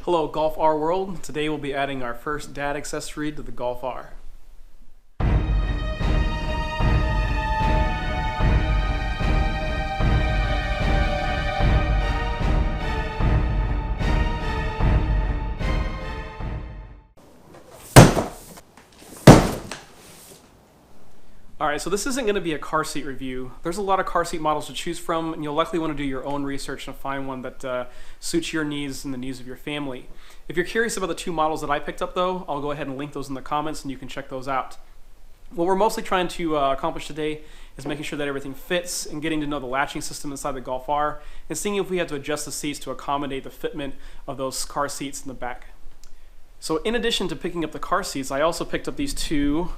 Hello Golf R world. Today we'll be adding our first dad accessory to the Golf R. Alright, so this isn't going to be a car seat review. There's a lot of car seat models to choose from, and you'll likely want to do your own research and find one that suits your needs and the needs of your family. If you're curious about the two models that I picked up though, I'll go ahead and link those in the comments and you can check those out. What we're mostly trying to accomplish today is making sure that everything fits and getting to know the latching system inside the Golf R and seeing if we have to adjust the seats to accommodate the fitment of those car seats in the back. So in addition to picking up the car seats, I also picked up these two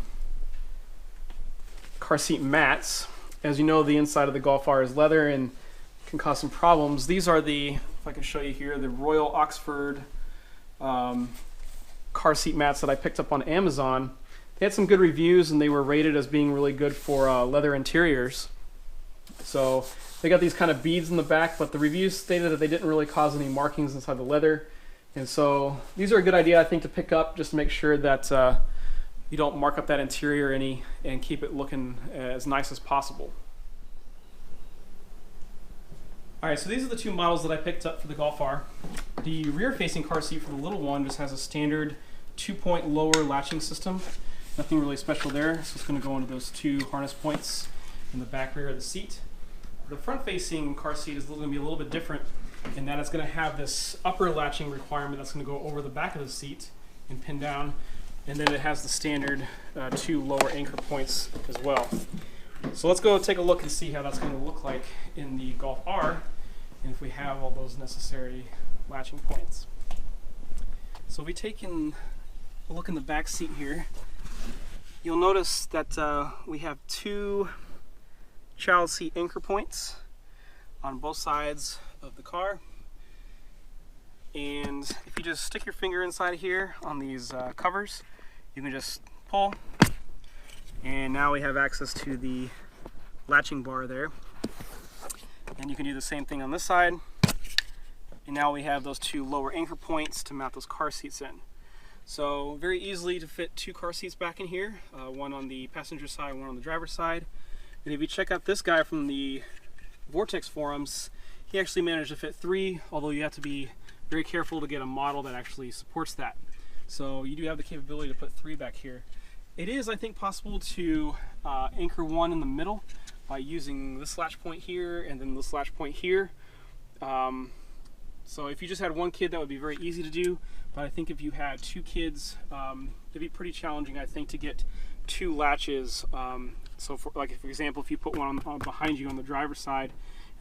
car seat mats. As you know, the inside of the Golf R is leather and can cause some problems. These are the, if I can show you here, the Royal Oxford car seat mats that I picked up on Amazon. They had some good reviews and they were rated as being really good for leather interiors. So they got these kind of beads in the back, but the reviews stated that they didn't really cause any markings inside the leather. And so these are a good idea, I think, to pick up just to make sure that you don't mark up that interior any and keep it looking as nice as possible. Alright, so these are the two models that I picked up for the Golf R. The rear-facing car seat for the little one just has a standard 2-point lower latching system. Nothing really special there, so it's going to go into those two harness points in the back rear of the seat. The front-facing car seat is going to be a little bit different in that it's going to have this upper latching requirement that's going to go over the back of the seat and pin down. And then it has the standard two lower anchor points as well. So let's go take a look and see how that's going to look like in the Golf R and if we have all those necessary latching points. So if we take a look in the back seat here, you'll notice that we have two child seat anchor points on both sides of the car. And if you just stick your finger inside of here on these covers, you can just pull, and now we have access to the latching bar there. And you can do the same thing on this side, and now we have those two lower anchor points to mount those car seats in. So very easily to fit two car seats back in here, one on the passenger side, one on the driver's side. And if you check out this guy from the Vortex forums, he actually managed to fit three, although you have to be very careful to get a model that actually supports that. So you do have the capability to put three back here. It is, I think, possible to anchor one in the middle by using this latch point here and then this latch point here. So if you just had one kid, that would be very easy to do. But I think if you had two kids, it'd be pretty challenging, I think, to get two latches. So for example, if you put one on behind you on the driver's side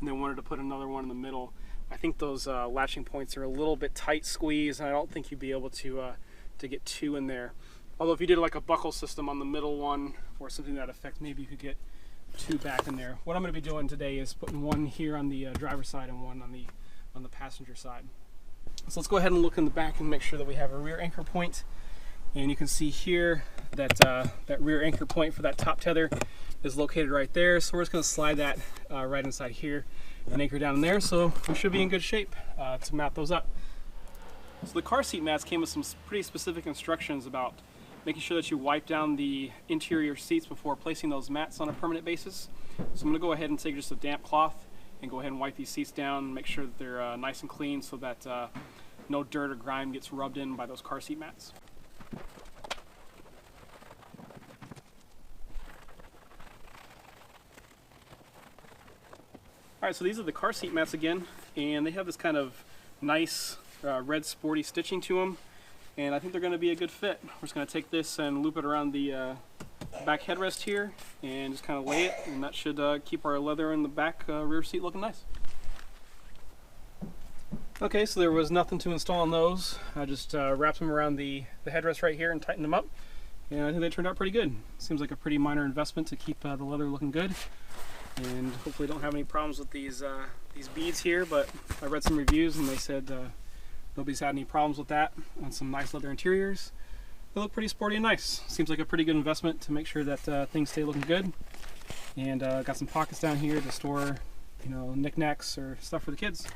and then wanted to put another one in the middle, I think those latching points are a little bit tight squeezed, and I don't think you'd be able to get two in there. Although if you did like a buckle system on the middle one or something to that effect, maybe you could get two back in there. What I'm going to be doing today is putting one here on the driver's side and one on the passenger side. So let's go ahead and look in the back and make sure that we have a rear anchor point. And you can see here that that rear anchor point for that top tether is located right there. So we're just going to slide that right inside here and anchor down in there, so we should be in good shape to mount those up. So the car seat mats came with some pretty specific instructions about making sure that you wipe down the interior seats before placing those mats on a permanent basis. So I'm going to go ahead and take just a damp cloth and go ahead and wipe these seats down and make sure that they're nice and clean so that no dirt or grime gets rubbed in by those car seat mats. Alright, so these are the car seat mats again, and they have this kind of nice red sporty stitching to them, and I think they're going to be a good fit. We're just going to take this and loop it around the back headrest here and just kind of lay it, and that should keep our leather in the back rear seat looking nice. Okay, so there was nothing to install on those. I just wrapped them around the headrest right here and tightened them up, and I think they turned out pretty good. Seems like a pretty minor investment to keep the leather looking good. And hopefully don't have any problems with these beads here, but I read some reviews and they said nobody's had any problems with that on some nice leather interiors. They look pretty sporty and nice. Seems like a pretty good investment to make sure that things stay looking good. And got some pockets down here to store, knickknacks or stuff for the kids.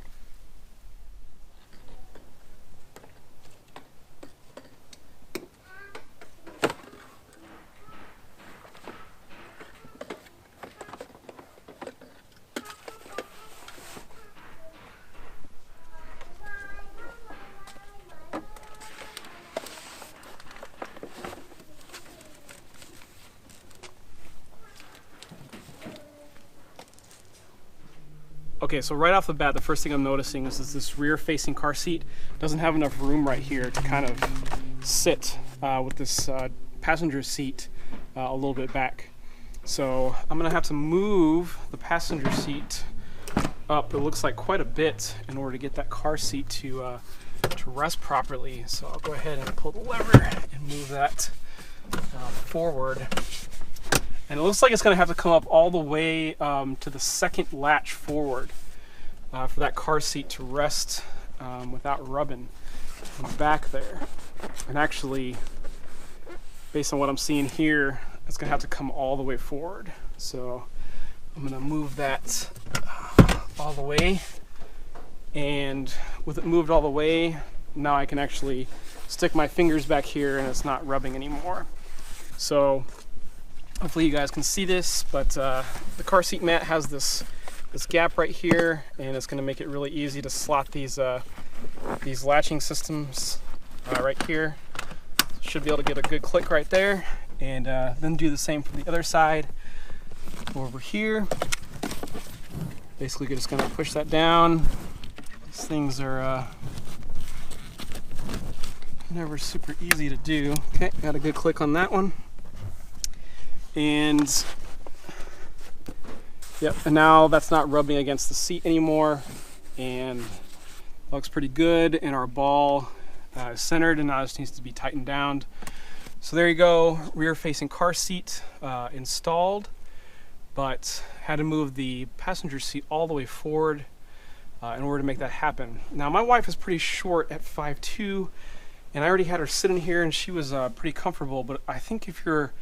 Okay, so right off the bat, the first thing I'm noticing is this rear-facing car seat doesn't have enough room right here to kind of sit with this passenger seat a little bit back. So I'm gonna have to move the passenger seat up, it looks like quite a bit, in order to get that car seat to rest properly. So I'll go ahead and pull the lever and move that forward. And it looks like it's going to have to come up all the way to the second latch forward for that car seat to rest without rubbing on the back there. And actually, based on what I'm seeing here, it's going to have to come all the way forward. So I'm going to move that all the way. And with it moved all the way, now I can actually stick my fingers back here and it's not rubbing anymore. So hopefully you guys can see this, but the car seat mat has this gap right here, and it's going to make it really easy to slot these latching systems right here. Should be able to get a good click right there, and then do the same for the other side over here. Basically, you're just going to push that down. These things are never super easy to do. Okay, got a good click on that one. And yep, and now that's not rubbing against the seat anymore, and looks pretty good. And our ball is centered, and now it just needs to be tightened down. So there you go, rear-facing car seat installed, but had to move the passenger seat all the way forward in order to make that happen. Now my wife is pretty short at 5'2", and I already had her sitting here, and she was pretty comfortable. But I think if you're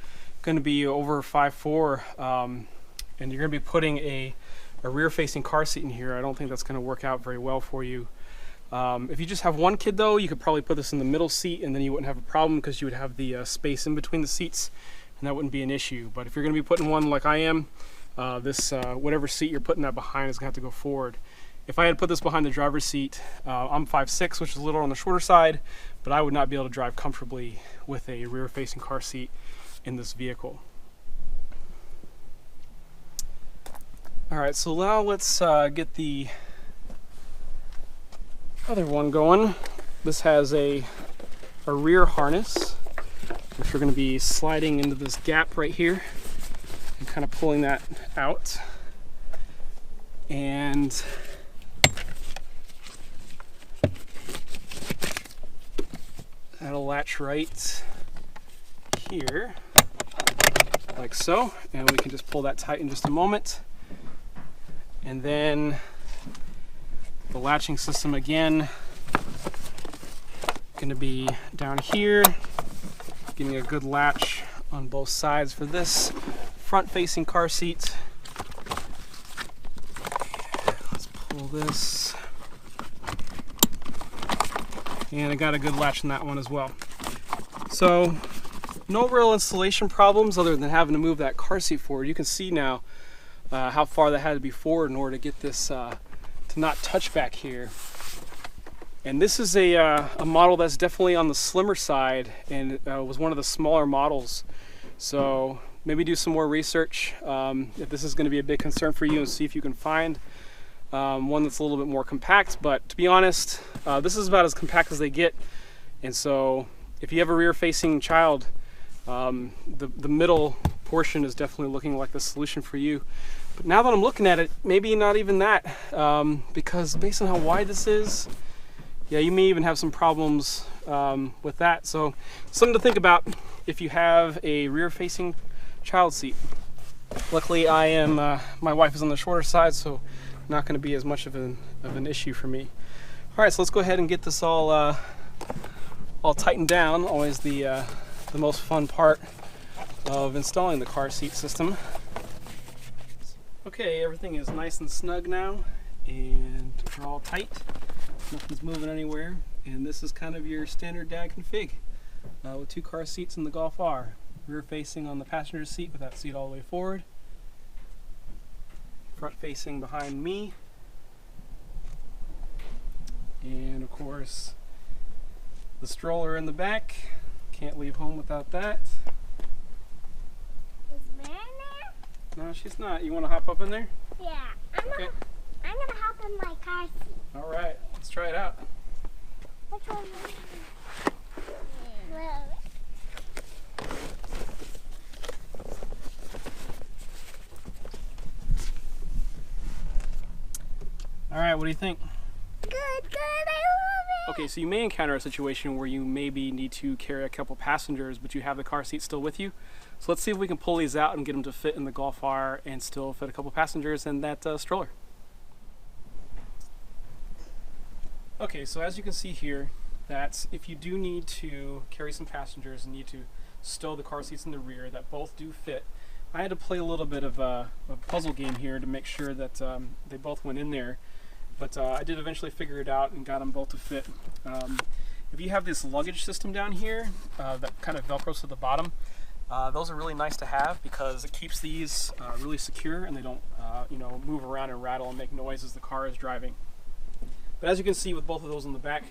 going to be over 5'4", and you're going to be putting a rear-facing car seat in here, I don't think that's going to work out very well for you. If you just have one kid though, you could probably put this in the middle seat, and then you wouldn't have a problem because you would have the space in between the seats, and that wouldn't be an issue. But if you're going to be putting one like I am, this whatever seat you're putting that behind is going to have to go forward. If I had put this behind the driver's seat, I'm 5'6", which is a little on the shorter side, but I would not be able to drive comfortably with a rear-facing car seat in this vehicle. Alright, so now let's get the other one going. This has a rear harness, which we're going to be sliding into this gap right here and kind of pulling that out. And that'll latch right here, like so, and we can just pull that tight in just a moment. And then the latching system again, going to be down here, getting a good latch on both sides for this front-facing car seat. Let's pull this, and I got a good latch on that one as well. So no real installation problems other than having to move that car seat forward. You can see now how far that had to be forward in order to get this to not touch back here. And this is a model that's definitely on the slimmer side, and it was one of the smaller models. So maybe do some more research if this is going to be a big concern for you, and see if you can find one that's a little bit more compact. But to be honest, this is about as compact as they get. And so if you have a rear-facing child, the middle portion is definitely looking like the solution for you. But now that I'm looking at it, maybe not even that, because based on how wide this is, yeah, you may even have some problems with that. So something to think about if you have a rear-facing child seat. Luckily, my wife is on the shorter side, so not going to be as much of an issue for me. All right, so let's go ahead and get this all tightened down. Always the most fun part of installing the car seat system. Okay, everything is nice and snug now, and we're all tight. Nothing's moving anywhere, and this is kind of your standard dad config with 2 car seats in the Golf R. Rear facing on the passenger seat with that seat all the way forward. Front facing behind me. And of course, the stroller in the back. Can't leave home without that. Is Mary there? No, she's not. You want to hop up in there? Yeah, I'm gonna let's try it out. Which one? All right, what do you think? Good, I love it. Okay, so you may encounter a situation where you maybe need to carry a couple passengers, but you have the car seat still with you. So let's see if we can pull these out and get them to fit in the Golf R and still fit a couple passengers in that stroller. Okay, so as you can see here, that if you do need to carry some passengers and need to stow the car seats in the rear that both do fit, I had to play a little bit of a puzzle game here to make sure that they both went in there. But I did eventually figure it out and got them both to fit. If you have this luggage system down here that kind of velcros to the bottom, those are really nice to have because it keeps these really secure and they don't move around and rattle and make noise as the car is driving. But as you can see with both of those in the back,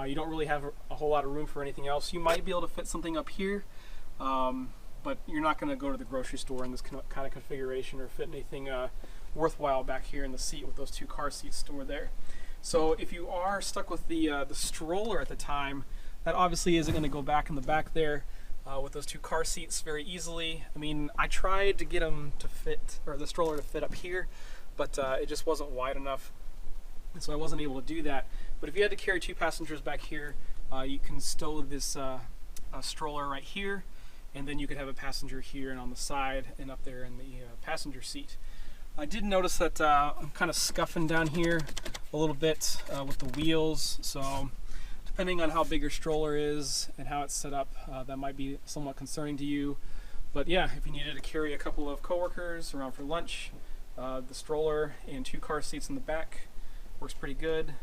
you don't really have a whole lot of room for anything else. You might be able to fit something up here, but you're not going to go to the grocery store in this kind of configuration or fit anything worthwhile back here in the seat with those two car seats stored there. So if you are stuck with the stroller at the time, that obviously isn't going to go back in the back there with those two car seats very easily. I mean, I tried to get them to fit, or the stroller to fit up here, but it just wasn't wide enough, and so I wasn't able to do that. But if you had to carry two passengers back here, you can stow this stroller right here, and then you could have a passenger here and on the side and up there in the passenger seat. I did notice that I'm kind of scuffing down here a little bit with the wheels, so depending on how big your stroller is and how it's set up, that might be somewhat concerning to you. But yeah, if you needed to carry a couple of coworkers around for lunch, the stroller and two car seats in the back works pretty good.